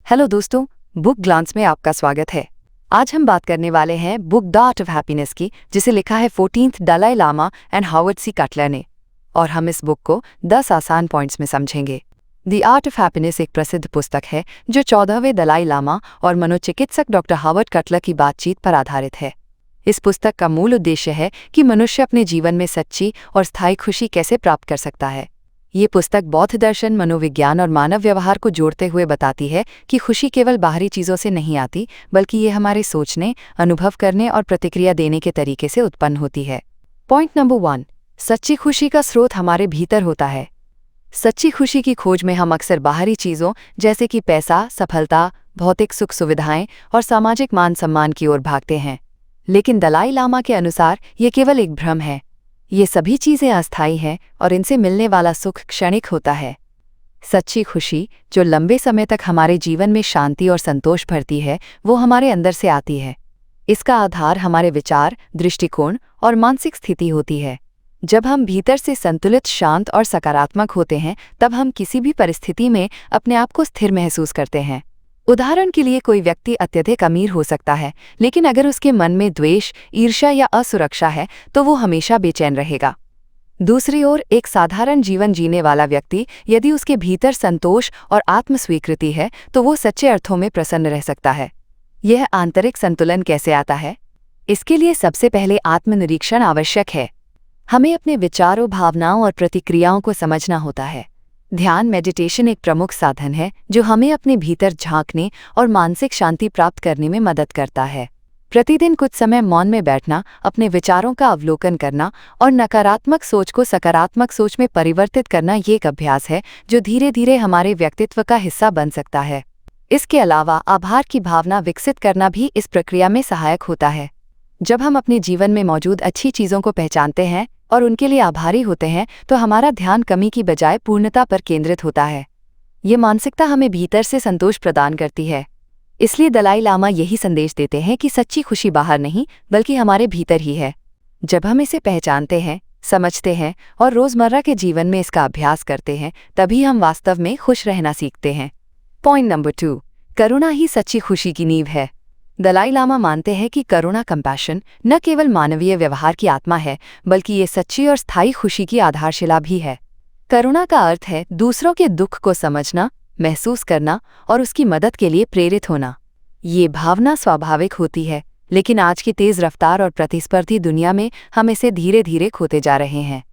Hello दोस्तों, book glance में आपका स्वागत है। आज हम बात करने वाले हैं book the art of happiness की, जिसे लिखा है 14th Dalai Lama and Howard C Cutler ने। और हम इस बुक को 10 आसान पॉइंट्स में समझेंगे। द आर्ट ऑफ हैप्पीनेस एक प्रसिद्ध पुस्तक है जो 14वें दलाई लामा और मनोचिकित्सक डॉक्टर हावर्ड कटलर की बातचीत पर आधारित है। इस पुस्तक का मूल उद्देश्य है कि मनुष्य अपने जीवन में सच्ची और स्थायी खुशी कैसे प्राप्त कर सकता है। ये पुस्तक बौद्ध दर्शन, मनोविज्ञान और मानव व्यवहार को जोड़ते हुए बताती है कि खुशी केवल बाहरी चीज़ों से नहीं आती, बल्कि ये हमारे सोचने, अनुभव करने और प्रतिक्रिया देने के तरीके से उत्पन्न होती है। पॉइंट नंबर 1, सच्ची खुशी का स्रोत हमारे भीतर होता है। सच्ची खुशी की खोज में हम अक्सर बाहरी चीज़ों जैसे कि पैसा, सफलता, भौतिक सुख सुविधाएं और सामाजिक मान सम्मान की ओर भागते हैं। लेकिन दलाई लामा के अनुसार ये केवल एक भ्रम है। ये सभी चीज़ें अस्थायी हैं और इनसे मिलने वाला सुख क्षणिक होता है। सच्ची खुशी, जो लंबे समय तक हमारे जीवन में शांति और संतोष भरती है, वो हमारे अंदर से आती है। इसका आधार हमारे विचार, दृष्टिकोण और मानसिक स्थिति होती है। जब हम भीतर से संतुलित, शांत और सकारात्मक होते हैं, तब हम किसी भी परिस्थिति में अपने आप को स्थिर महसूस करते हैं। उदाहरण के लिए, कोई व्यक्ति अत्यधिक अमीर हो सकता है, लेकिन अगर उसके मन में द्वेष, ईर्ष्या या असुरक्षा है, तो वो हमेशा बेचैन रहेगा। दूसरी ओर, एक साधारण जीवन जीने वाला व्यक्ति, यदि उसके भीतर संतोष और आत्मस्वीकृति है, तो वो सच्चे अर्थों में प्रसन्न रह सकता है। यह आंतरिक संतुलन कैसे आता है? इसके लिए सबसे पहले आत्मनिरीक्षण आवश्यक है। हमें अपने विचारों, भावनाओं और प्रतिक्रियाओं को समझना होता है। ध्यान, मेडिटेशन एक प्रमुख साधन है जो हमें अपने भीतर झांकने और मानसिक शांति प्राप्त करने में मदद करता है। प्रतिदिन कुछ समय मौन में बैठना, अपने विचारों का अवलोकन करना और नकारात्मक सोच को सकारात्मक सोच में परिवर्तित करना ये एक अभ्यास है जो धीरे धीरे हमारे व्यक्तित्व का हिस्सा बन सकता है। इसके अलावा आभार की भावना विकसित करना भी इस प्रक्रिया में सहायक होता है। जब हम अपने जीवन में मौजूद अच्छी चीज़ों को पहचानते हैं और उनके लिए आभारी होते हैं, तो हमारा ध्यान कमी की बजाय पूर्णता पर केंद्रित होता है। ये मानसिकता हमें भीतर से संतोष प्रदान करती है। इसलिए दलाई लामा यही संदेश देते हैं कि सच्ची खुशी बाहर नहीं, बल्कि हमारे भीतर ही है। जब हम इसे पहचानते हैं, समझते हैं और रोज़मर्रा के जीवन में इसका अभ्यास करते हैं, तभी हम वास्तव में खुश रहना सीखते हैं। पॉइंट नंबर 2, करुणा ही सच्ची खुशी की नींव है। दलाई लामा मानते हैं कि करुणा, कंपैशन, न केवल मानवीय व्यवहार की आत्मा है, बल्कि ये सच्ची और स्थायी खुशी की आधारशिला भी है। करुणा का अर्थ है दूसरों के दुख को समझना, महसूस करना और उसकी मदद के लिए प्रेरित होना। ये भावना स्वाभाविक होती है, लेकिन आज की तेज़ रफ्तार और प्रतिस्पर्धी दुनिया में हम इसे धीरे धीरे खोते जा रहे हैं।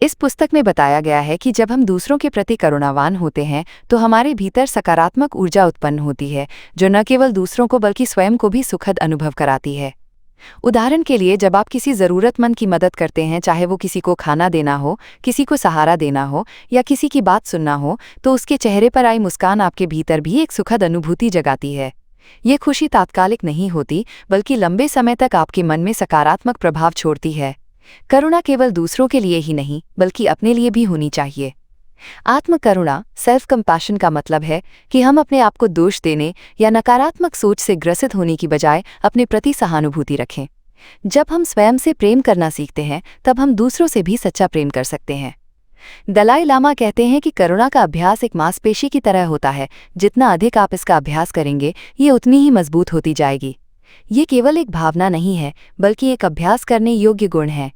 इस पुस्तक में बताया गया है कि जब हम दूसरों के प्रति करुणावान होते हैं, तो हमारे भीतर सकारात्मक ऊर्जा उत्पन्न होती है, जो न केवल दूसरों को बल्कि स्वयं को भी सुखद अनुभव कराती है। उदाहरण के लिए, जब आप किसी ज़रूरतमंद की मदद करते हैं, चाहे वो किसी को खाना देना हो, किसी को सहारा देना हो या किसी की बात सुनना हो, तो उसके चेहरे पर आई मुस्कान आपके भीतर भी एक सुखद अनुभूति जगाती है। ये खुशी तात्कालिक नहीं होती, बल्कि लंबे समय तक आपके मन में सकारात्मक प्रभाव छोड़ती है। करुणा केवल दूसरों के लिए ही नहीं, बल्कि अपने लिए भी होनी चाहिए। आत्मकरुणा, सेल्फ कंपैशन का मतलब है कि हम अपने आप को दोष देने या नकारात्मक सोच से ग्रसित होने की बजाय अपने प्रति सहानुभूति रखें। जब हम स्वयं से प्रेम करना सीखते हैं, तब हम दूसरों से भी सच्चा प्रेम कर सकते हैं। दलाई लामा कहते हैं कि करुणा का अभ्यास एक मांसपेशी की तरह होता है। जितना अधिक आप इसका अभ्यास करेंगे, ये उतनी ही मजबूत होती जाएगी। ये केवल एक भावना नहीं है, बल्कि एक अभ्यास करने योग्य गुण है।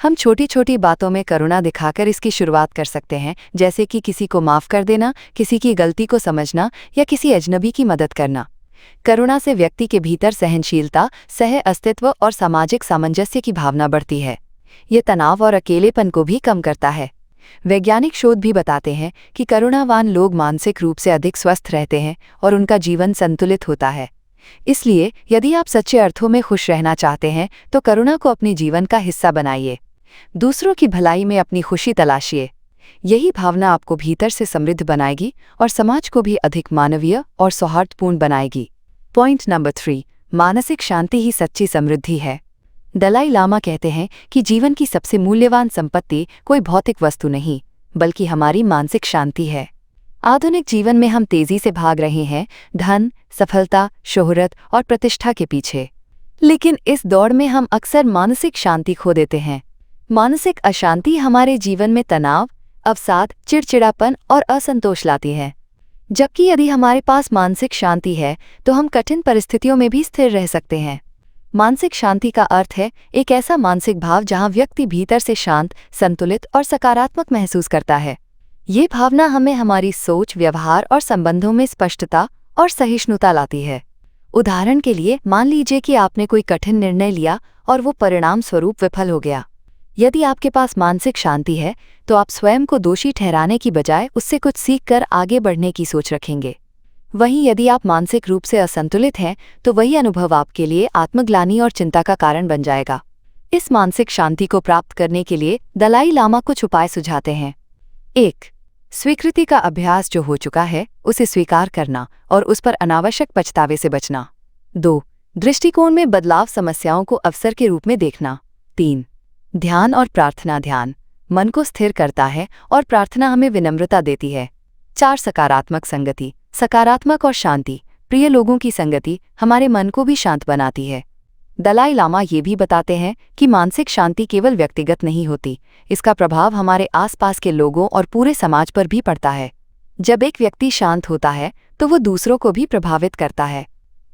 हम छोटी छोटी बातों में करुणा दिखाकर इसकी शुरुआत कर सकते हैं, जैसे कि किसी को माफ़ कर देना, किसी की गलती को समझना या किसी अजनबी की मदद करना। करुणा से व्यक्ति के भीतर सहनशीलता, सह अस्तित्व और सामाजिक सामंजस्य की भावना बढ़ती है। ये तनाव और अकेलेपन को भी कम करता है। वैज्ञानिक शोध भी बताते हैं कि करुणावान लोग मानसिक रूप से अधिक स्वस्थ रहते हैं और उनका जीवन संतुलित होता है। इसलिए यदि आप सच्चे अर्थों में खुश रहना चाहते हैं, तो करुणा को अपने जीवन का हिस्सा बनाइए। दूसरों की भलाई में अपनी खुशी तलाशिए। यही भावना आपको भीतर से समृद्ध बनाएगी और समाज को भी अधिक मानवीय और सौहार्दपूर्ण बनाएगी। पॉइंट नंबर 3, मानसिक शांति ही सच्ची समृद्धि है। दलाई लामा कहते हैं कि जीवन की सबसे मूल्यवान संपत्ति कोई भौतिक वस्तु नहीं, बल्कि हमारी मानसिक शांति है। आधुनिक जीवन में हम तेजी से भाग रहे हैं, धन, सफलता, शोहरत और प्रतिष्ठा के पीछे। लेकिन इस दौड़ में हम अक्सर मानसिक शांति खो देते हैं। मानसिक अशांति हमारे जीवन में तनाव, अवसाद, चिड़चिड़ापन और असंतोष लाती है। जबकि यदि हमारे पास मानसिक शांति है तो हम कठिन परिस्थितियों में भी स्थिर रह सकते हैं। मानसिक शांति का अर्थ है एक ऐसा मानसिक भाव जहां व्यक्ति भीतर से शांत, संतुलित और सकारात्मक महसूस करता है। ये भावना हमें हमारी सोच, व्यवहार और संबंधों में स्पष्टता और सहिष्णुता लाती है। उदाहरण के लिए, मान लीजिए कि आपने कोई कठिन निर्णय लिया और वो परिणाम स्वरूप विफल हो गया। यदि आपके पास मानसिक शांति है तो आप स्वयं को दोषी ठहराने की बजाय उससे कुछ सीखकर आगे बढ़ने की सोच रखेंगे। वहीं यदि आप मानसिक रूप से असंतुलित हैं तो वही अनुभव आपके लिए आत्मग्लानि और चिंता का कारण बन जाएगा। इस मानसिक शांति को प्राप्त करने के लिए दलाई लामा कुछ उपाय सुझाते हैं। 1. स्वीकृति का अभ्यास। जो हो चुका है उसे स्वीकार करना और उस पर अनावश्यक पछतावे से बचना। 2. दृष्टिकोण में बदलाव। समस्याओं को अवसर के रूप में देखना। 3. ध्यान और प्रार्थना। ध्यान मन को स्थिर करता है और प्रार्थना हमें विनम्रता देती है। 4. सकारात्मक संगति। सकारात्मक और शांति प्रिय लोगों की संगति हमारे मन को भी शांत बनाती है। दलाई लामा ये भी बताते हैं कि मानसिक शांति केवल व्यक्तिगत नहीं होती, इसका प्रभाव हमारे आसपास के लोगों और पूरे समाज पर भी पड़ता है। जब एक व्यक्ति शांत होता है तो वो दूसरों को भी प्रभावित करता है।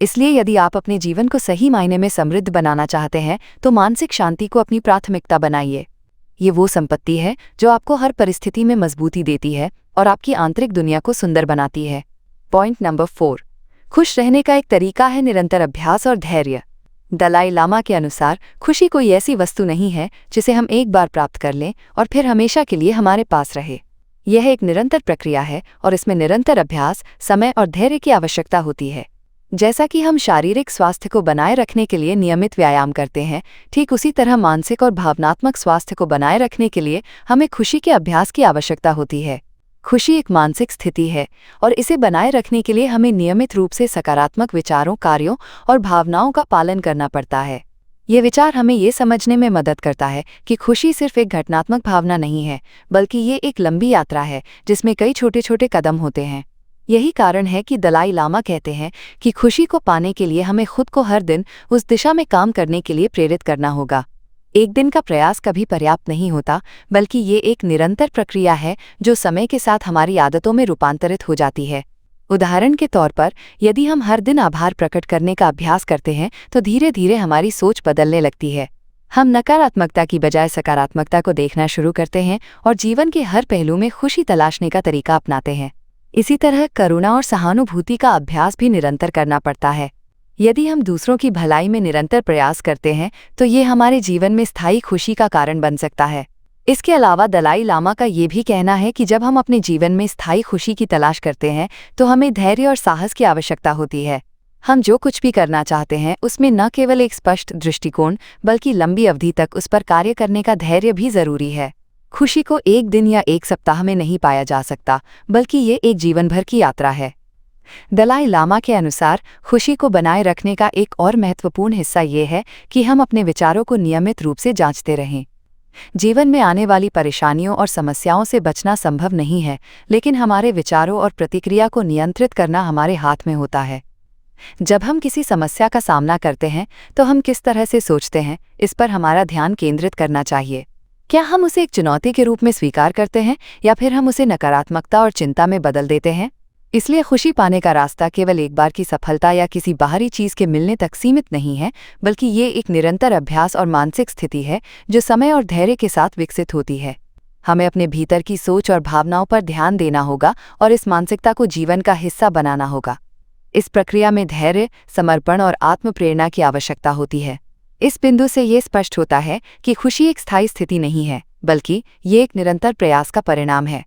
इसलिए यदि आप अपने जीवन को सही मायने में समृद्ध बनाना चाहते हैं तो मानसिक शांति को अपनी प्राथमिकता बनाइए। ये वो संपत्ति है जो आपको हर परिस्थिति में मजबूती देती है और आपकी आंतरिक दुनिया को सुंदर बनाती है। Point number 4। खुश रहने का एक तरीका है निरंतर अभ्यास और धैर्य। दलाई लामा के अनुसार खुशी कोई ऐसी वस्तु नहीं है जिसे हम एक बार प्राप्त कर लें और फिर हमेशा के लिए हमारे पास रहे। यह एक निरंतर प्रक्रिया है और इसमें निरंतर अभ्यास, समय और धैर्य की आवश्यकता होती है। जैसा कि हम शारीरिक स्वास्थ्य को बनाए रखने के लिए नियमित व्यायाम करते हैं, ठीक उसी तरह मानसिक और भावनात्मक स्वास्थ्य को बनाए रखने के लिए हमें खुशी के अभ्यास की आवश्यकता होती है। खुशी एक मानसिक स्थिति है और इसे बनाए रखने के लिए हमें नियमित रूप से सकारात्मक विचारों, कार्यों और भावनाओं का पालन करना पड़ता है। ये विचार हमें ये समझने में मदद करता है कि खुशी सिर्फ एक घटनात्मक भावना नहीं है, बल्कि ये एक लंबी यात्रा है जिसमें कई छोटे छोटे कदम होते हैं। यही कारण है कि दलाई लामा कहते हैं कि खुशी को पाने के लिए हमें खुद को हर दिन उस दिशा में काम करने के लिए प्रेरित करना होगा। एक दिन का प्रयास कभी पर्याप्त नहीं होता, बल्कि ये एक निरंतर प्रक्रिया है जो समय के साथ हमारी आदतों में रूपांतरित हो जाती है। उदाहरण के तौर पर, यदि हम हर दिन आभार प्रकट करने का अभ्यास करते हैं तो धीरे धीरे हमारी सोच बदलने लगती है। हम नकारात्मकता की बजाय सकारात्मकता को देखना शुरू करते हैं और जीवन के हर पहलू में खुशी तलाशने का तरीका अपनाते हैं। इसी तरह करुणा और सहानुभूति का अभ्यास भी निरंतर करना पड़ता है। यदि हम दूसरों की भलाई में निरंतर प्रयास करते हैं तो ये हमारे जीवन में स्थायी खुशी का कारण बन सकता है। इसके अलावा दलाई लामा का ये भी कहना है कि जब हम अपने जीवन में स्थायी खुशी की तलाश करते हैं तो हमें धैर्य और साहस की आवश्यकता होती है। हम जो कुछ भी करना चाहते हैं उसमें न केवल एक स्पष्ट दृष्टिकोण बल्कि लंबी अवधि तक उस पर कार्य करने का धैर्य भी जरूरी है। खुशी को एक दिन या एक सप्ताह में नहीं पाया जा सकता, बल्कि ये एक जीवन भर की यात्रा है। दलाई लामा के अनुसार खुशी को बनाए रखने का एक और महत्वपूर्ण हिस्सा ये है कि हम अपने विचारों को नियमित रूप से जांचते रहें। जीवन में आने वाली परेशानियों और समस्याओं से बचना संभव नहीं है, लेकिन हमारे विचारों और प्रतिक्रिया को नियंत्रित करना हमारे हाथ में होता है। जब हम किसी समस्या का सामना करते हैं तो हम किस तरह से सोचते हैं, इस पर हमारा ध्यान केंद्रित करना चाहिए। क्या हम उसे एक चुनौती के रूप में स्वीकार करते हैं या फिर हम उसे नकारात्मकता और चिंता में बदल देते हैं? इसलिए खुशी पाने का रास्ता केवल एक बार की सफलता या किसी बाहरी चीज के मिलने तक सीमित नहीं है, बल्कि ये एक निरंतर अभ्यास और मानसिक स्थिति है जो समय और धैर्य के साथ विकसित होती है। हमें अपने भीतर की सोच और भावनाओं पर ध्यान देना होगा और इस मानसिकता को जीवन का हिस्सा बनाना होगा। इस प्रक्रिया में धैर्य, समर्पण और आत्म प्रेरणा की आवश्यकता होती है। इस बिंदु से ये स्पष्ट होता है कि खुशी एक स्थायी स्थिति नहीं है, बल्कि ये एक निरंतर प्रयास का परिणाम है।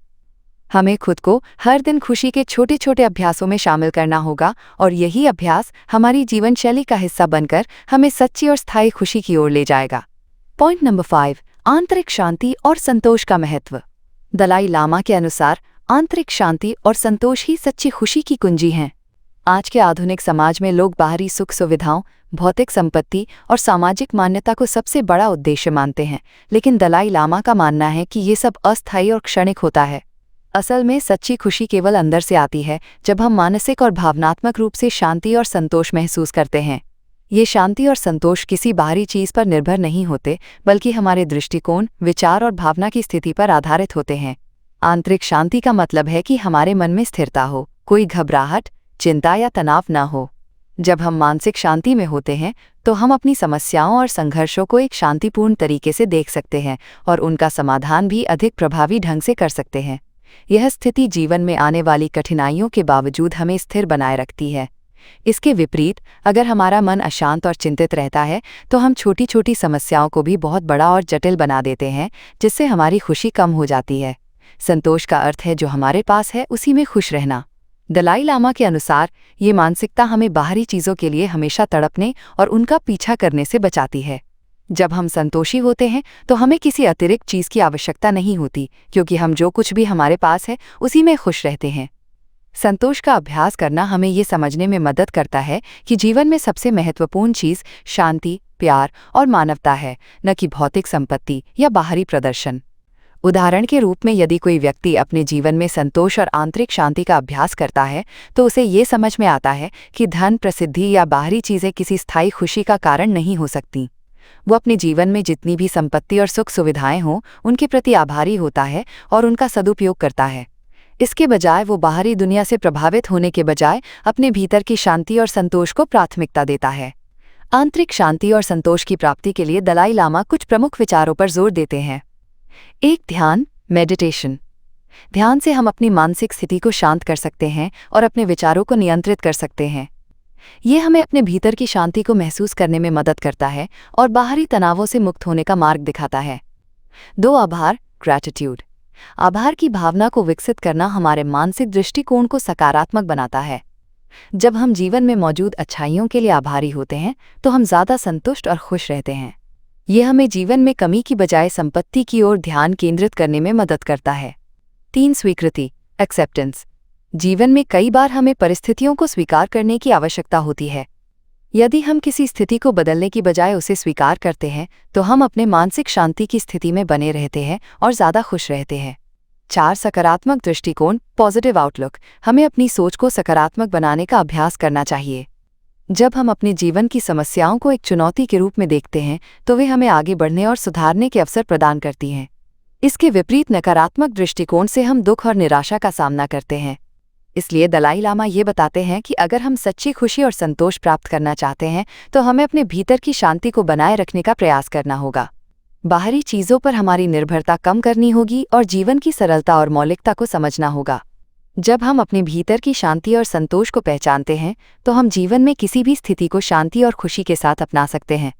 हमें खुद को हर दिन खुशी के छोटे छोटे अभ्यासों में शामिल करना होगा और यही अभ्यास हमारी जीवन शैली का हिस्सा बनकर हमें सच्ची और स्थायी खुशी की ओर ले जाएगा। Point number 5। आंतरिक शांति और संतोष का महत्व। दलाई लामा के अनुसार आंतरिक शांति और संतोष ही सच्ची खुशी की कुंजी हैं। आज के आधुनिक समाज में लोग बाहरी सुख सुविधाओं, भौतिक संपत्ति और सामाजिक मान्यता को सबसे बड़ा उद्देश्य मानते हैं, लेकिन दलाई लामा का मानना है कि ये सब अस्थायी और क्षणिक होता है। असल में सच्ची खुशी केवल अंदर से आती है, जब हम मानसिक और भावनात्मक रूप से शांति और संतोष महसूस करते हैं। ये शांति और संतोष किसी बाहरी चीज पर निर्भर नहीं होते, बल्कि हमारे दृष्टिकोण, विचार और भावना की स्थिति पर आधारित होते हैं। आंतरिक शांति का मतलब है कि हमारे मन में स्थिरता हो, कोई घबराहट, चिंता या तनाव न हो। जब हम मानसिक शांति में होते हैं तो हम अपनी समस्याओं और संघर्षों को एक शांतिपूर्ण तरीके से देख सकते हैं और उनका समाधान भी अधिक प्रभावी ढंग से कर सकते हैं। यह स्थिति जीवन में आने वाली कठिनाइयों के बावजूद हमें स्थिर बनाए रखती है। इसके विपरीत, अगर हमारा मन अशांत और चिंतित रहता है तो हम छोटी छोटी समस्याओं को भी बहुत बड़ा और जटिल बना देते हैं, जिससे हमारी खुशी कम हो जाती है। संतोष का अर्थ है जो हमारे पास है उसी में खुश रहना। दलाई लामा के अनुसार ये मानसिकता हमें बाहरी चीज़ों के लिए हमेशा तड़पने और उनका पीछा करने से बचाती है। जब हम संतोषी होते हैं तो हमें किसी अतिरिक्त चीज़ की आवश्यकता नहीं होती, क्योंकि हम जो कुछ भी हमारे पास है उसी में खुश रहते हैं। संतोष का अभ्यास करना हमें ये समझने में मदद करता है कि जीवन में सबसे महत्वपूर्ण चीज़ शांति, प्यार और मानवता है, न कि भौतिक संपत्ति या बाहरी प्रदर्शन। उदाहरण के रूप में, यदि कोई व्यक्ति अपने जीवन में संतोष और आंतरिक शांति का अभ्यास करता है तो उसे ये समझ में आता है कि धन, प्रसिद्धि या बाहरी चीज़ें किसी स्थायी खुशी का कारण नहीं हो सकती। वो अपने जीवन में जितनी भी संपत्ति और सुख सुविधाएं हों उनके प्रति आभारी होता है और उनका सदुपयोग करता है। इसके बजाय वो बाहरी दुनिया से प्रभावित होने के बजाय अपने भीतर की शांति और संतोष को प्राथमिकता देता है। आंतरिक शांति और संतोष की प्राप्ति के लिए दलाई लामा कुछ प्रमुख विचारों पर जोर देते हैं। 1. ध्यान, मेडिटेशन। ध्यान से हम अपनी मानसिक स्थिति को शांत कर सकते हैं और अपने विचारों को नियंत्रित कर सकते हैं। ये हमें अपने भीतर की शांति को महसूस करने में मदद करता है और बाहरी तनावों से मुक्त होने का मार्ग दिखाता है। 2. आभार, ग्रैटिट्यूड। आभार की भावना को विकसित करना हमारे मानसिक दृष्टिकोण को सकारात्मक बनाता है। जब हम जीवन में मौजूद अच्छाइयों के लिए आभारी होते हैं तो हम ज़्यादा संतुष्ट और खुश रहते हैं। यह हमें जीवन में कमी की बजाय संपत्ति की ओर ध्यान केंद्रित करने में मदद करता है। 3. स्वीकृति, एक्सेप्टेंस। जीवन में कई बार हमें परिस्थितियों को स्वीकार करने की आवश्यकता होती है। यदि हम किसी स्थिति को बदलने की बजाय उसे स्वीकार करते हैं तो हम अपने मानसिक शांति की स्थिति में बने रहते हैं और ज़्यादा खुश रहते हैं। 4. सकारात्मक दृष्टिकोण, पॉजिटिव आउटलुक। हमें अपनी सोच को सकारात्मक बनाने का अभ्यास करना चाहिए। जब हम अपने जीवन की समस्याओं को एक चुनौती के रूप में देखते हैं तो वे हमें आगे बढ़ने और सुधारने के अवसर प्रदान करती हैं। इसके विपरीत नकारात्मक दृष्टिकोण से हम दुख और निराशा का सामना करते हैं। इसलिए दलाई लामा ये बताते हैं कि अगर हम सच्ची खुशी और संतोष प्राप्त करना चाहते हैं तो हमें अपने भीतर की शांति को बनाए रखने का प्रयास करना होगा। बाहरी चीज़ों पर हमारी निर्भरता कम करनी होगी और जीवन की सरलता और मौलिकता को समझना होगा। जब हम अपने भीतर की शांति और संतोष को पहचानते हैं तो हम जीवन में किसी भी स्थिति को शांति और खुशी के साथ अपना सकते हैं।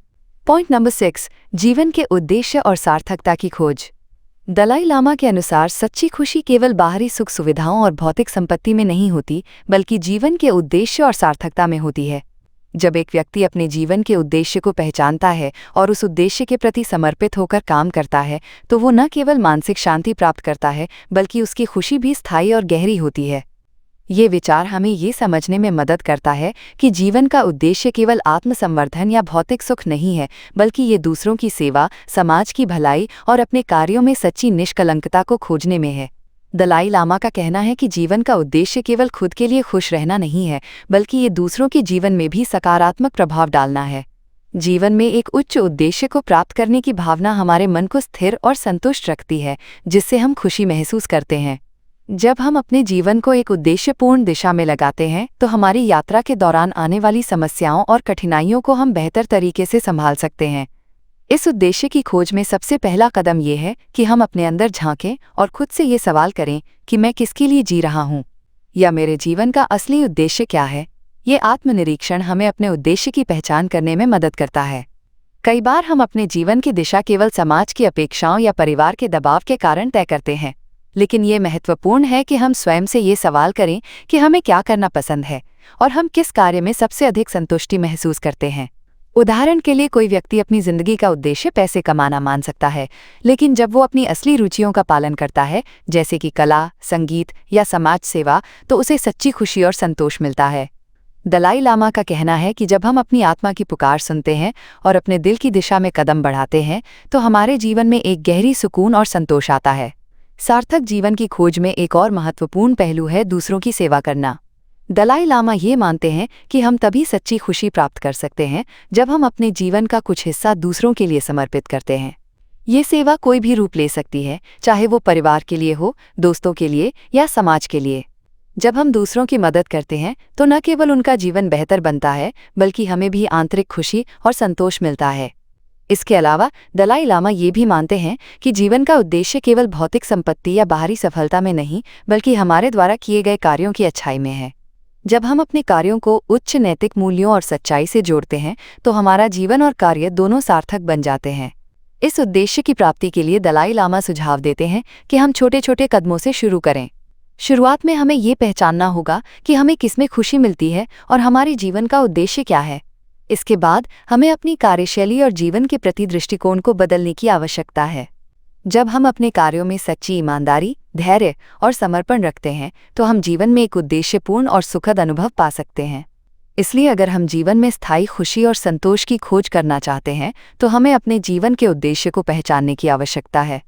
पॉइंट नंबर 6, जीवन के उद्देश्य और सार्थकता की खोज। दलाई लामा के अनुसार सच्ची खुशी केवल बाहरी सुख सुविधाओं और भौतिक संपत्ति में नहीं होती, बल्कि जीवन के उद्देश्य और सार्थकता में होती है। जब एक व्यक्ति अपने जीवन के उद्देश्य को पहचानता है और उस उद्देश्य के प्रति समर्पित होकर काम करता है तो वो न केवल मानसिक शांति प्राप्त करता है बल्कि उसकी खुशी भी स्थायी और गहरी होती है। ये विचार हमें ये समझने में मदद करता है कि जीवन का उद्देश्य केवल आत्मसंवर्धन या भौतिक सुख नहीं है, बल्कि ये दूसरों की सेवा, समाज की भलाई और अपने कार्यों में सच्ची निष्कलंकता को खोजने में है। दलाई लामा का कहना है कि जीवन का उद्देश्य केवल खुद के लिए खुश रहना नहीं है, बल्कि ये दूसरों के जीवन में भी सकारात्मक प्रभाव डालना है। जीवन में एक उच्च उद्देश्य को प्राप्त करने की भावना हमारे मन को स्थिर और संतुष्ट रखती है, जिससे हम खुशी महसूस करते हैं। जब हम अपने जीवन को एक उद्देश्यपूर्ण दिशा में लगाते हैं तो हमारी यात्रा के दौरान आने वाली समस्याओं और कठिनाइयों को हम बेहतर तरीके से संभाल सकते हैं। इस उद्देश्य की खोज में सबसे पहला कदम ये है कि हम अपने अंदर झांकें और खुद से ये सवाल करें कि मैं किसके लिए जी रहा हूँ, या मेरे जीवन का असली उद्देश्य क्या है। ये आत्मनिरीक्षण हमें अपने उद्देश्य की पहचान करने में मदद करता है। कई बार हम अपने जीवन की दिशा केवल समाज की अपेक्षाओं या परिवार के दबाव के कारण तय करते हैं, लेकिन ये महत्वपूर्ण है कि हम स्वयं से ये सवाल करें कि हमें क्या करना पसंद है और हम किस कार्य में सबसे अधिक संतुष्टि महसूस करते हैं। उदाहरण के लिए, कोई व्यक्ति अपनी जिंदगी का उद्देश्य पैसे कमाना मान सकता है, लेकिन जब वो अपनी असली रुचियों का पालन करता है, जैसे कि कला, संगीत या समाज सेवा, तो उसे सच्ची खुशी और संतोष मिलता है। दलाई लामा का कहना है कि जब हम अपनी आत्मा की पुकार सुनते हैं और अपने दिल की दिशा में कदम बढ़ाते हैं तो हमारे जीवन में एक गहरी सुकून और संतोष आता है। सार्थक जीवन की खोज में एक और महत्वपूर्ण पहलू है दूसरों की सेवा करना। दलाई लामा ये मानते हैं कि हम तभी सच्ची खुशी प्राप्त कर सकते हैं जब हम अपने जीवन का कुछ हिस्सा दूसरों के लिए समर्पित करते हैं। ये सेवा कोई भी रूप ले सकती है, चाहे वो परिवार के लिए हो, दोस्तों के लिए या समाज के लिए। जब हम दूसरों की मदद करते हैं तो न केवल उनका जीवन बेहतर बनता है बल्कि हमें भी आंतरिक खुशी और संतोष मिलता है। इसके अलावा दलाई लामा ये भी मानते हैं कि जीवन का उद्देश्य केवल भौतिक संपत्ति या बाहरी सफलता में नहीं बल्कि हमारे द्वारा किए गए कार्यों की अच्छाई में है। जब हम अपने कार्यों को उच्च नैतिक मूल्यों और सच्चाई से जोड़ते हैं तो हमारा जीवन और कार्य दोनों सार्थक बन जाते हैं। इस उद्देश्य की प्राप्ति के लिए दलाई लामा सुझाव देते हैं कि हम छोटे छोटे कदमों से शुरू करें। शुरुआत में हमें ये पहचानना होगा कि हमें किसमें खुशी मिलती है और हमारे जीवन का उद्देश्य क्या है। इसके बाद हमें अपनी कार्यशैली और जीवन के प्रति दृष्टिकोण को बदलने की आवश्यकता है। जब हम अपने कार्यों में सच्ची ईमानदारी, धैर्य और समर्पण रखते हैं तो हम जीवन में एक उद्देश्यपूर्ण और सुखद अनुभव पा सकते हैं। इसलिए अगर हम जीवन में स्थायी खुशी और संतोष की खोज करना चाहते हैं तो हमें अपने जीवन के उद्देश्य को पहचानने की आवश्यकता है।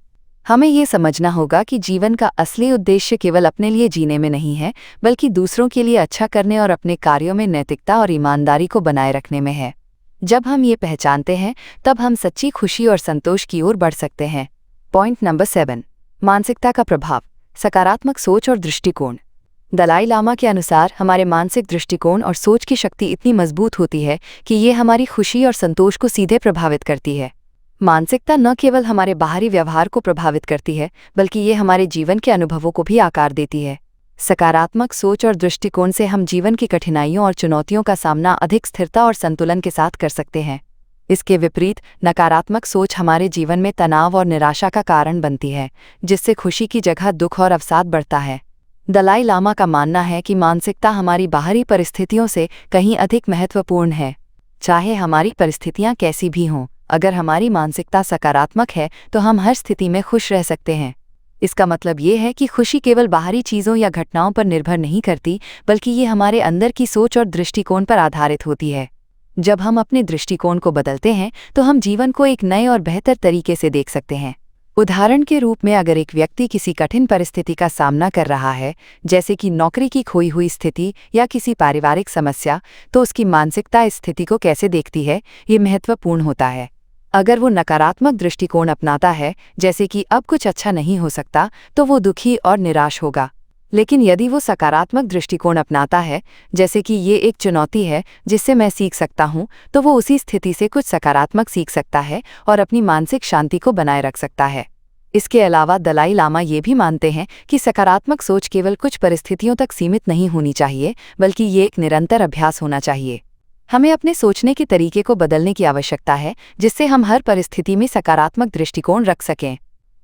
हमें ये समझना होगा कि जीवन का असली उद्देश्य केवल अपने लिए जीने में नहीं है बल्कि दूसरों के लिए अच्छा करने और अपने कार्यों में नैतिकता और ईमानदारी को बनाए रखने में है। जब हम ये पहचानते हैं तब हम सच्ची खुशी और संतोष की ओर बढ़ सकते हैं। पॉइंट नंबर 7, मानसिकता का प्रभाव, सकारात्मक सोच और दृष्टिकोण। दलाई लामा के अनुसार हमारे मानसिक दृष्टिकोण और सोच की शक्ति इतनी मजबूत होती है कि ये हमारी खुशी और संतोष को सीधे प्रभावित करती है। मानसिकता न केवल हमारे बाहरी व्यवहार को प्रभावित करती है बल्कि ये हमारे जीवन के अनुभवों को भी आकार देती है। सकारात्मक सोच और दृष्टिकोण से हम जीवन की कठिनाइयों और चुनौतियों का सामना अधिक स्थिरता और संतुलन के साथ कर सकते हैं। इसके विपरीत नकारात्मक सोच हमारे जीवन में तनाव और निराशा का कारण बनती है, जिससे खुशी की जगह दुख और अवसाद बढ़ता है। दलाई लामा का मानना है कि मानसिकता हमारी बाहरी परिस्थितियों से कहीं अधिक महत्वपूर्ण है। चाहे हमारी परिस्थितियां कैसी भी हों, अगर हमारी मानसिकता सकारात्मक है तो हम हर स्थिति में खुश रह सकते हैं। इसका मतलब ये है कि खुशी केवल बाहरी चीज़ों या घटनाओं पर निर्भर नहीं करती बल्कि ये हमारे अंदर की सोच और दृष्टिकोण पर आधारित होती है। जब हम अपने दृष्टिकोण को बदलते हैं तो हम जीवन को एक नए और बेहतर तरीके से देख सकते हैं। उदाहरण के रूप में अगर एक व्यक्ति किसी कठिन परिस्थिति का सामना कर रहा है, जैसे कि नौकरी की खोई हुई स्थिति या किसी पारिवारिक समस्या, तो उसकी मानसिकता इस स्थिति को कैसे देखती है ये महत्वपूर्ण होता है। अगर वो नकारात्मक दृष्टिकोण अपनाता है, जैसे कि अब कुछ अच्छा नहीं हो सकता, तो वो दुखी और निराश होगा। लेकिन यदि वो सकारात्मक दृष्टिकोण अपनाता है, जैसे कि ये एक चुनौती है जिससे मैं सीख सकता हूँ, तो वो उसी स्थिति से कुछ सकारात्मक सीख सकता है और अपनी मानसिक शांति को बनाए रख सकता है। इसके अलावा दलाई लामा ये भी मानते हैं कि सकारात्मक सोच केवल कुछ परिस्थितियों तक सीमित नहीं होनी चाहिए बल्कि ये एक निरंतर अभ्यास होना चाहिए। हमें अपने सोचने के तरीके को बदलने की आवश्यकता है जिससे हम हर परिस्थिति में सकारात्मक दृष्टिकोण रख सकें।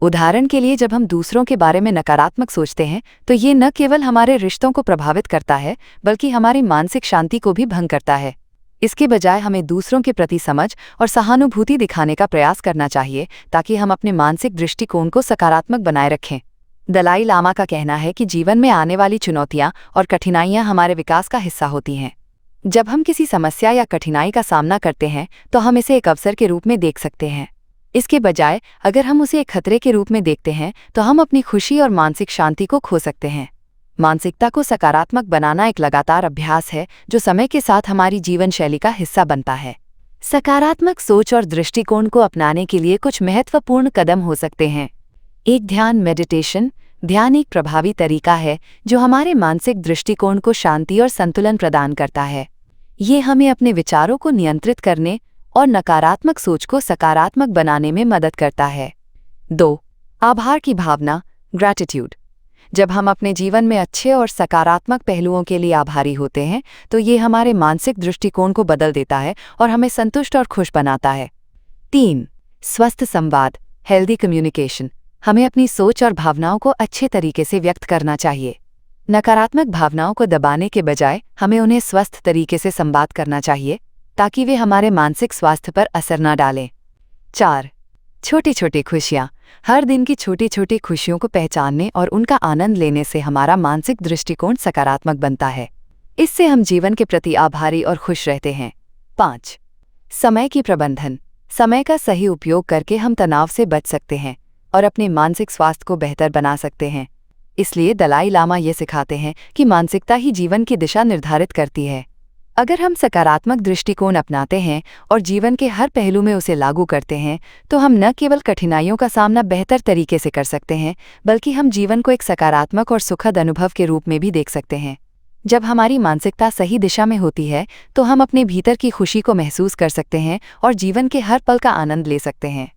उदाहरण के लिए जब हम दूसरों के बारे में नकारात्मक सोचते हैं तो ये न केवल हमारे रिश्तों को प्रभावित करता है बल्कि हमारी मानसिक शांति को भी भंग करता है। इसके बजाय हमें दूसरों के प्रति समझ और सहानुभूति दिखाने का प्रयास करना चाहिए ताकि हम अपने मानसिक दृष्टिकोण को सकारात्मक बनाए रखें। दलाई लामा का कहना है कि जीवन में आने वाली चुनौतियां और कठिनाइयां हमारे विकास का हिस्सा होती हैं। जब हम किसी समस्या या कठिनाई का सामना करते हैं तो हम इसे एक अवसर के रूप में देख सकते हैं। इसके बजाय अगर हम उसे एक खतरे के रूप में देखते हैं तो हम अपनी खुशी और मानसिक शांति को खो सकते हैं। मानसिकता को सकारात्मक बनाना एक लगातार अभ्यास है जो समय के साथ हमारी जीवन शैली का हिस्सा बनता है। सकारात्मक सोच और दृष्टिकोण को अपनाने के लिए कुछ महत्वपूर्ण कदम हो सकते हैं। एक ध्यान मेडिटेशन। ध्यान एक प्रभावी तरीका है जो हमारे मानसिक दृष्टिकोण को शांति और संतुलन प्रदान करता है। ये हमें अपने विचारों को नियंत्रित करने और नकारात्मक सोच को सकारात्मक बनाने में मदद करता है। 2. आभार की भावना, ग्रैटिट्यूड। जब हम अपने जीवन में अच्छे और सकारात्मक पहलुओं के लिए आभारी होते हैं तो ये हमारे मानसिक दृष्टिकोण को बदल देता है और हमें संतुष्ट और खुश बनाता है। 3. स्वस्थ संवाद, हेल्दी कम्युनिकेशन। हमें अपनी सोच और भावनाओं को अच्छे तरीके से व्यक्त करना चाहिए। नकारात्मक भावनाओं को दबाने के बजाय हमें उन्हें स्वस्थ तरीके से संवाद करना चाहिए ताकि वे हमारे मानसिक स्वास्थ्य पर असर न डालें। 4. छोटी छोटी खुशियाँ। हर दिन की छोटी छोटी खुशियों को पहचानने और उनका आनंद लेने से हमारा मानसिक दृष्टिकोण सकारात्मक बनता है। इससे हम जीवन के प्रति आभारी और खुश रहते हैं। 5. समय की प्रबंधन। समय का सही उपयोग करके हम तनाव से बच सकते हैं और अपने मानसिक स्वास्थ्य को बेहतर बना सकते हैं। इसलिए दलाई लामा ये सिखाते हैं कि मानसिकता ही जीवन की दिशा निर्धारित करती है। अगर हम सकारात्मक दृष्टिकोण अपनाते हैं और जीवन के हर पहलू में उसे लागू करते हैं, तो हम न केवल कठिनाइयों का सामना बेहतर तरीके से कर सकते हैं, बल्कि हम जीवन को एक सकारात्मक और सुखद अनुभव के रूप में भी देख सकते हैं। जब हमारी मानसिकता सही दिशा में होती है, तो हम अपने भीतर की खुशी को महसूस कर सकते हैं और जीवन के हर पल का आनंद ले सकते हैं।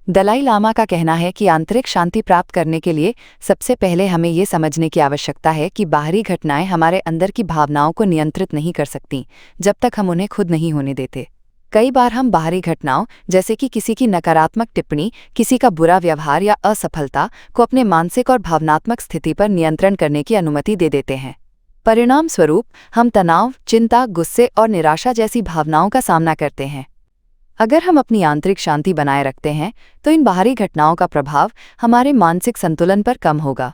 दलाई लामा का कहना है कि आंतरिक शांति प्राप्त करने के लिए सबसे पहले हमें ये समझने की आवश्यकता है कि बाहरी घटनाएं हमारे अंदर की भावनाओं को नियंत्रित नहीं कर सकती, जब तक हम उन्हें खुद नहीं होने देते। कई बार हम बाहरी घटनाओं, जैसे कि किसी की नकारात्मक टिप्पणी, किसी का बुरा व्यवहार या असफलता, को अपने मानसिक और भावनात्मक स्थिति पर नियंत्रण करने की अनुमति दे देते हैं। परिणाम स्वरूप हम तनाव, चिंता, गुस्से और निराशा जैसी भावनाओं का सामना करते हैं। अगर हम अपनी आंतरिक शांति बनाए रखते हैं, तो इन बाहरी घटनाओं का प्रभाव हमारे मानसिक संतुलन पर कम होगा।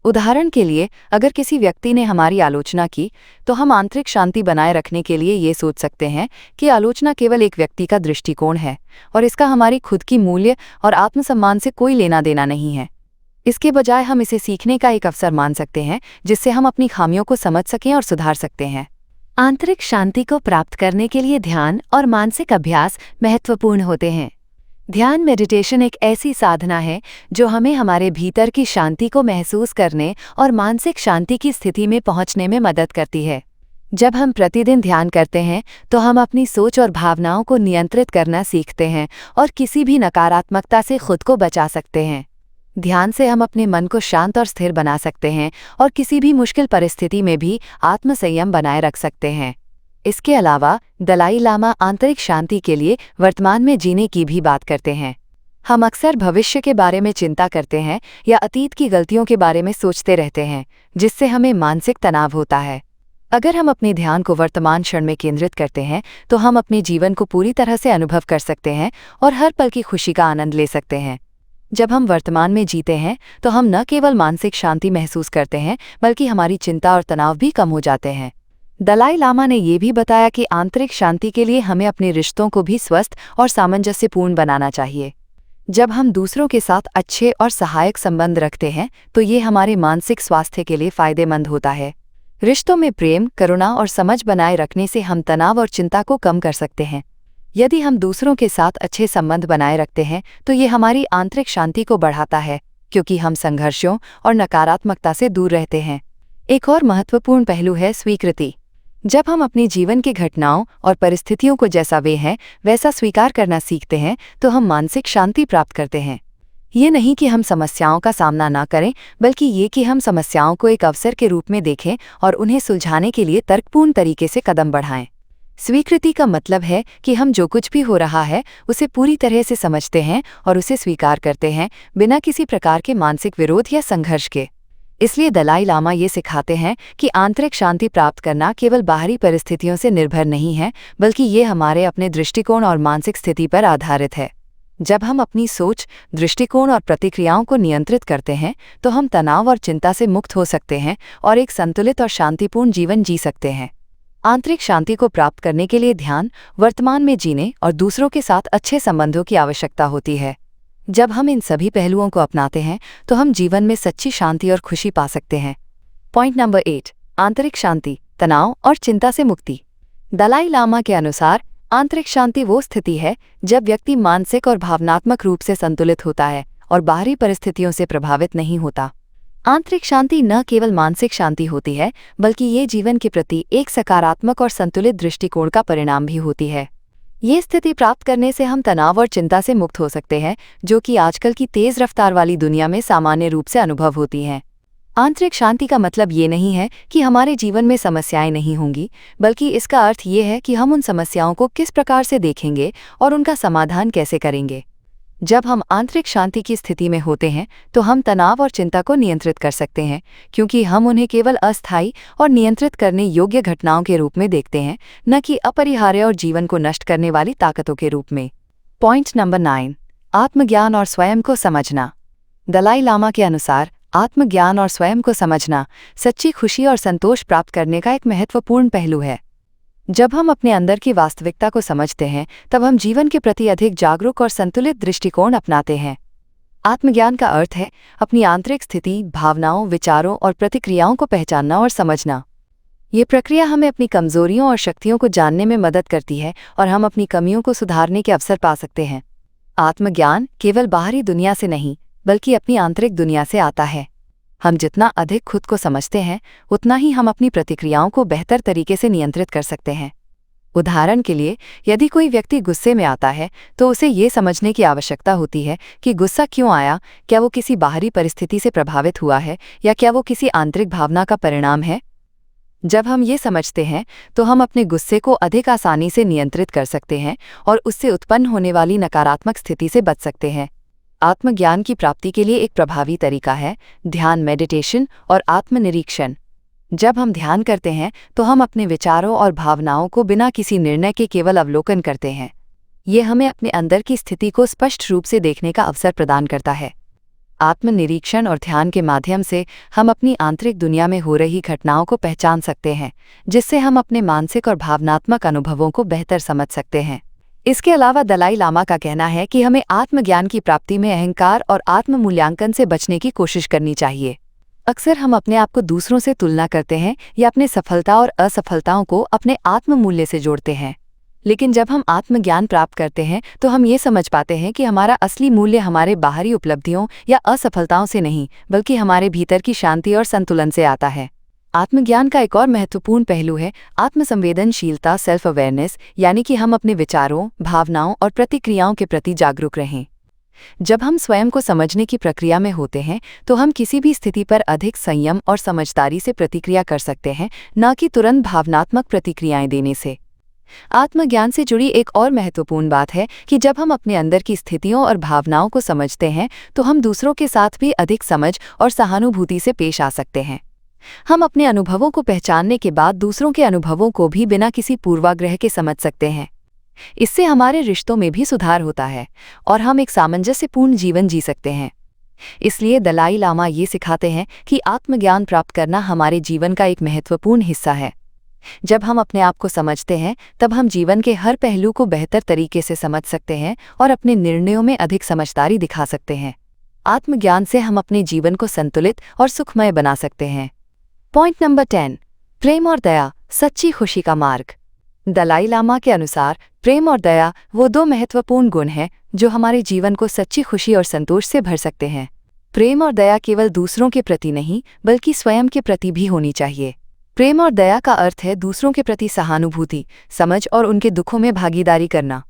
उदाहरण के लिए, अगर किसी व्यक्ति ने हमारी आलोचना की, तो हम आंतरिक शांति बनाए रखने के लिए ये सोच सकते हैं कि आलोचना केवल एक व्यक्ति का दृष्टिकोण है और इसका हमारी खुद की मूल्य और आत्मसम्मान से कोई लेना देना नहीं है। इसके बजाय हम इसे सीखने का एक अवसर मान सकते हैं, जिससे हम अपनी खामियों को समझ सकें और सुधार सकते हैं। आंतरिक शांति को प्राप्त करने के लिए ध्यान और मानसिक अभ्यास महत्वपूर्ण होते हैं। ध्यान मेडिटेशन एक ऐसी साधना है जो हमें हमारे भीतर की शांति को महसूस करने और मानसिक शांति की स्थिति में पहुंचने में मदद करती है। जब हम प्रतिदिन ध्यान करते हैं, तो हम अपनी सोच और भावनाओं को नियंत्रित करना सीखते हैं और किसी भी नकारात्मकता से खुद को बचा सकते हैं। ध्यान से हम अपने मन को शांत और स्थिर बना सकते हैं और किसी भी मुश्किल परिस्थिति में भी आत्मसंयम बनाए रख सकते हैं। इसके अलावा दलाई लामा आंतरिक शांति के लिए वर्तमान में जीने की भी बात करते हैं। हम अक्सर भविष्य के बारे में चिंता करते हैं या अतीत की गलतियों के बारे में सोचते रहते हैं, जिससे हमें मानसिक तनाव होता है। अगर हम अपने ध्यान को वर्तमान क्षण में केंद्रित करते हैं, तो हम अपने जीवन को पूरी तरह से अनुभव कर सकते हैं और हर पल की खुशी का आनंद ले सकते हैं। जब हम वर्तमान में जीते हैं, तो हम न केवल मानसिक शांति महसूस करते हैं, बल्कि हमारी चिंता और तनाव भी कम हो जाते हैं। दलाई लामा ने ये भी बताया कि आंतरिक शांति के लिए हमें अपने रिश्तों को भी स्वस्थ और सामंजस्यपूर्ण बनाना चाहिए। जब हम दूसरों के साथ अच्छे और सहायक संबंध रखते हैं, तो ये हमारे मानसिक स्वास्थ्य के लिए फायदेमंद होता है। रिश्तों में प्रेम, करुणा और समझ बनाए रखने से हम तनाव और चिंता को कम कर सकते हैं। यदि हम दूसरों के साथ अच्छे संबंध बनाए रखते हैं, तो ये हमारी आंतरिक शांति को बढ़ाता है, क्योंकि हम संघर्षों और नकारात्मकता से दूर रहते हैं। एक और महत्वपूर्ण पहलू है स्वीकृति। जब हम अपने जीवन की घटनाओं और परिस्थितियों को जैसा वे हैं वैसा स्वीकार करना सीखते हैं, तो हम मानसिक शांति प्राप्त करते हैं। ये नहीं कि हम समस्याओं का सामना ना करें, बल्कि ये कि हम समस्याओं को एक अवसर के रूप में देखें और उन्हें सुलझाने के लिए तर्कपूर्ण तरीके से कदम बढ़ाएं। स्वीकृति का मतलब है कि हम जो कुछ भी हो रहा है, उसे पूरी तरह से समझते हैं और उसे स्वीकार करते हैं, बिना किसी प्रकार के मानसिक विरोध या संघर्ष के। इसलिए दलाई लामा ये सिखाते हैं कि आंतरिक शांति प्राप्त करना केवल बाहरी परिस्थितियों से निर्भर नहीं है, बल्कि ये हमारे अपने दृष्टिकोण और मानसिक स्थिति पर आधारित है। जब हम अपनी सोच, दृष्टिकोण और प्रतिक्रियाओं को नियंत्रित करते हैं, तो हम तनाव और चिंता से मुक्त हो सकते हैं और एक संतुलित और शांतिपूर्ण जीवन जी सकते हैं। आंतरिक शांति को प्राप्त करने के लिए ध्यान, वर्तमान में जीने और दूसरों के साथ अच्छे संबंधों की आवश्यकता होती है। जब हम इन सभी पहलुओं को अपनाते हैं, तो हम जीवन में सच्ची शांति और खुशी पा सकते हैं। पॉइंट नंबर 8, आंतरिक शांति, तनाव और चिंता से मुक्ति। दलाई लामा के अनुसार आंतरिक शांति वो स्थिति है जब व्यक्ति मानसिक और भावनात्मक रूप से संतुलित होता है और बाहरी परिस्थितियों से प्रभावित नहीं होता। आंतरिक शांति न केवल मानसिक शांति होती है, बल्कि ये जीवन के प्रति एक सकारात्मक और संतुलित दृष्टिकोण का परिणाम भी होती है। ये स्थिति प्राप्त करने से हम तनाव और चिंता से मुक्त हो सकते हैं, जो कि आजकल की तेज रफ्तार वाली दुनिया में सामान्य रूप से अनुभव होती हैं। आंतरिक शांति का मतलब ये नहीं है कि हमारे जीवन में समस्याएं नहीं होंगी, बल्कि इसका अर्थ ये है कि हम उन समस्याओं को किस प्रकार से देखेंगे और उनका समाधान कैसे करेंगे। जब हम आंतरिक शांति की स्थिति में होते हैं, तो हम तनाव और चिंता को नियंत्रित कर सकते हैं, क्योंकि हम उन्हें केवल अस्थायी और नियंत्रित करने योग्य घटनाओं के रूप में देखते हैं, न कि अपरिहार्य और जीवन को नष्ट करने वाली ताकतों के रूप में। पॉइंट नंबर 9, आत्मज्ञान और स्वयं को समझना। दलाई लामा के अनुसार आत्मज्ञान और स्वयं को समझना सच्ची खुशी और संतोष प्राप्त करने का एक महत्वपूर्ण पहलू है। जब हम अपने अंदर की वास्तविकता को समझते हैं, तब हम जीवन के प्रति अधिक जागरूक और संतुलित दृष्टिकोण अपनाते हैं। आत्मज्ञान का अर्थ है अपनी आंतरिक स्थिति, भावनाओं, विचारों और प्रतिक्रियाओं को पहचानना और समझना। ये प्रक्रिया हमें अपनी कमजोरियों और शक्तियों को जानने में मदद करती है और हम अपनी कमियों को सुधारने के अवसर पा सकते हैं। आत्मज्ञान केवल बाहरी दुनिया से नहीं, बल्कि अपनी आंतरिक दुनिया से आता है। हम जितना अधिक खुद को समझते हैं, उतना ही हम अपनी प्रतिक्रियाओं को बेहतर तरीके से नियंत्रित कर सकते हैं। उदाहरण के लिए, यदि कोई व्यक्ति गुस्से में आता है, तो उसे ये समझने की आवश्यकता होती है कि गुस्सा क्यों आया, क्या वो किसी बाहरी परिस्थिति से प्रभावित हुआ है या क्या वो किसी आंतरिक भावना का परिणाम है। जब हम ये समझते हैं, तो हम अपने गुस्से को अधिक आसानी से नियंत्रित कर सकते हैं और उससे उत्पन्न होने वाली नकारात्मक स्थिति से बच सकते हैं। आत्मज्ञान की प्राप्ति के लिए एक प्रभावी तरीका है ध्यान, मेडिटेशन और आत्मनिरीक्षण। जब हम ध्यान करते हैं, तो हम अपने विचारों और भावनाओं को बिना किसी निर्णय के केवल अवलोकन करते हैं। ये हमें अपने अंदर की स्थिति को स्पष्ट रूप से देखने का अवसर प्रदान करता है। आत्मनिरीक्षण और ध्यान के माध्यम से हम अपनी आंतरिक दुनिया में हो रही घटनाओं को पहचान सकते हैं, जिससे हम अपने मानसिक और भावनात्मक अनुभवों को बेहतर समझ सकते हैं। इसके अलावा दलाई लामा का कहना है कि हमें आत्मज्ञान की प्राप्ति में अहंकार और आत्म मूल्यांकन से बचने की कोशिश करनी चाहिए। अक्सर हम अपने आप को दूसरों से तुलना करते हैं या अपने सफलता और असफलताओं को अपने आत्म मूल्य से जोड़ते हैं। लेकिन जब हम आत्मज्ञान प्राप्त करते हैं, तो हम ये समझ पाते हैं कि हमारा असली मूल्य हमारे बाहरी उपलब्धियों या असफलताओं से नहीं, बल्कि हमारे भीतर की शांति और संतुलन से आता है। आत्मज्ञान का एक और महत्वपूर्ण पहलू है आत्मसंवेदनशीलता, सेल्फ अवेयरनेस, यानी कि हम अपने विचारों, भावनाओं और प्रतिक्रियाओं के प्रति जागरूक रहें। जब हम स्वयं को समझने की प्रक्रिया में होते हैं, तो हम किसी भी स्थिति पर अधिक संयम और समझदारी से प्रतिक्रिया कर सकते हैं, न कि तुरंत भावनात्मक प्रतिक्रियाएं देने से। आत्मज्ञान से जुड़ी एक और महत्वपूर्ण बात है कि जब हम अपने अंदर की स्थितियों और भावनाओं को समझते हैं, तो हम दूसरों के साथ भी अधिक समझ और सहानुभूति से पेश आ सकते हैं। हम अपने अनुभवों को पहचानने के बाद दूसरों के अनुभवों को भी बिना किसी पूर्वाग्रह के समझ सकते हैं। इससे हमारे रिश्तों में भी सुधार होता है और हम एक सामंजस्यपूर्ण जीवन जी सकते हैं। इसलिए दलाई लामा ये सिखाते हैं कि आत्मज्ञान प्राप्त करना हमारे जीवन का एक महत्वपूर्ण हिस्सा है। जब हम अपने आप को समझते हैं, तब हम जीवन के हर पहलू को बेहतर तरीके से समझ सकते हैं और अपने निर्णयों में अधिक समझदारी दिखा सकते हैं। आत्मज्ञान से हम अपने जीवन को संतुलित और सुखमय बना सकते हैं। पॉइंट नंबर 10, प्रेम और दया, सच्ची खुशी का मार्ग। दलाई लामा के अनुसार प्रेम और दया वो दो महत्वपूर्ण गुण हैं जो हमारे जीवन को सच्ची खुशी और संतोष से भर सकते हैं। प्रेम और दया केवल दूसरों के प्रति नहीं, बल्कि स्वयं के प्रति भी होनी चाहिए। प्रेम और दया का अर्थ है दूसरों के प्रति सहानुभूति, समझ और उनके दुखों में भागीदारी करना।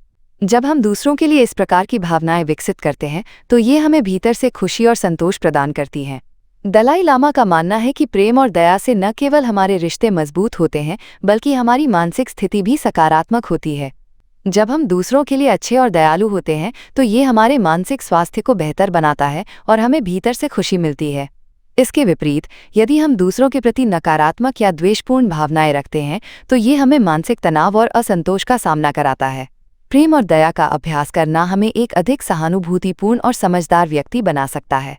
जब हम दूसरों के लिए इस प्रकार की भावनाएं विकसित करते हैं, तो ये हमें भीतर से खुशी और संतोष प्रदान करती हैं। दलाई लामा का मानना है कि प्रेम और दया से न केवल हमारे रिश्ते मजबूत होते हैं, बल्कि हमारी मानसिक स्थिति भी सकारात्मक होती है। जब हम दूसरों के लिए अच्छे और दयालु होते हैं, तो ये हमारे मानसिक स्वास्थ्य को बेहतर बनाता है और हमें भीतर से खुशी मिलती है। इसके विपरीत, यदि हम दूसरों के प्रति नकारात्मक या द्वेषपूर्ण भावनाएं रखते हैं, तो ये हमें मानसिक तनाव और असंतोष का सामना कराता है। प्रेम और दया का अभ्यास करना हमें एक अधिक सहानुभूतिपूर्ण और समझदार व्यक्ति बना सकता है।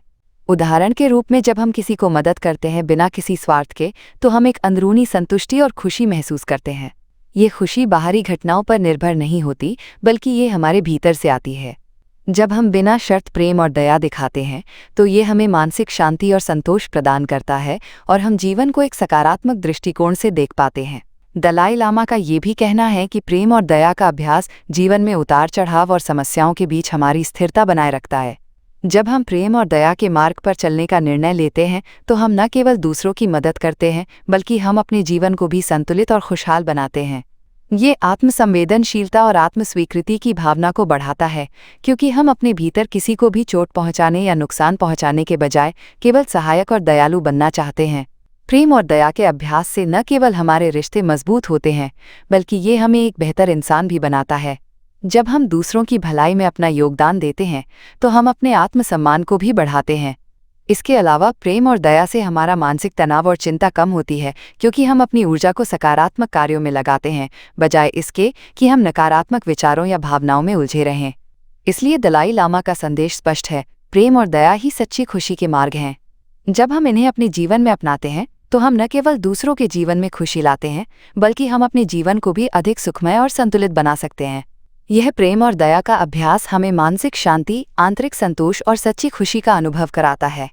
उदाहरण के रूप में, जब हम किसी को मदद करते हैं बिना किसी स्वार्थ के, तो हम एक अंदरूनी संतुष्टि और खुशी महसूस करते हैं। ये खुशी बाहरी घटनाओं पर निर्भर नहीं होती, बल्कि ये हमारे भीतर से आती है। जब हम बिना शर्त प्रेम और दया दिखाते हैं, तो ये हमें मानसिक शांति और संतोष प्रदान करता है और हम जीवन को एक सकारात्मक दृष्टिकोण से देख पाते हैं। दलाई लामा का ये भी कहना है कि प्रेम और दया का अभ्यास जीवन में उतार चढ़ाव और समस्याओं के बीच हमारी स्थिरता बनाए रखता है। जब हम प्रेम और दया के मार्ग पर चलने का निर्णय लेते हैं, तो हम न केवल दूसरों की मदद करते हैं, बल्कि हम अपने जीवन को भी संतुलित और खुशहाल बनाते हैं। ये आत्मसंवेदनशीलता और आत्मस्वीकृति की भावना को बढ़ाता है, क्योंकि हम अपने भीतर किसी को भी चोट पहुंचाने या नुकसान पहुंचाने के बजाय केवल सहायक और दयालु बनना चाहते हैं। प्रेम और दया के अभ्यास से न केवल हमारे रिश्ते मजबूत होते हैं, बल्कि ये हमें एक बेहतर इंसान भी बनाता है। जब हम दूसरों की भलाई में अपना योगदान देते हैं, तो हम अपने आत्मसम्मान को भी बढ़ाते हैं। इसके अलावा प्रेम और दया से हमारा मानसिक तनाव और चिंता कम होती है, क्योंकि हम अपनी ऊर्जा को सकारात्मक कार्यों में लगाते हैं, बजाय इसके कि हम नकारात्मक विचारों या भावनाओं में उलझे रहें। इसलिए दलाई लामा का संदेश स्पष्ट है, प्रेम और दया ही सच्ची खुशी के मार्ग हैं। जब हम इन्हें अपने जीवन में अपनाते हैं, तो हम न केवल दूसरों के जीवन में खुशी लाते हैं, बल्कि हम अपने जीवन को भी अधिक सुखमय और संतुलित बना सकते हैं। यह प्रेम और दया का अभ्यास हमें मानसिक शांति, आंतरिक संतोष और सच्ची खुशी का अनुभव कराता है।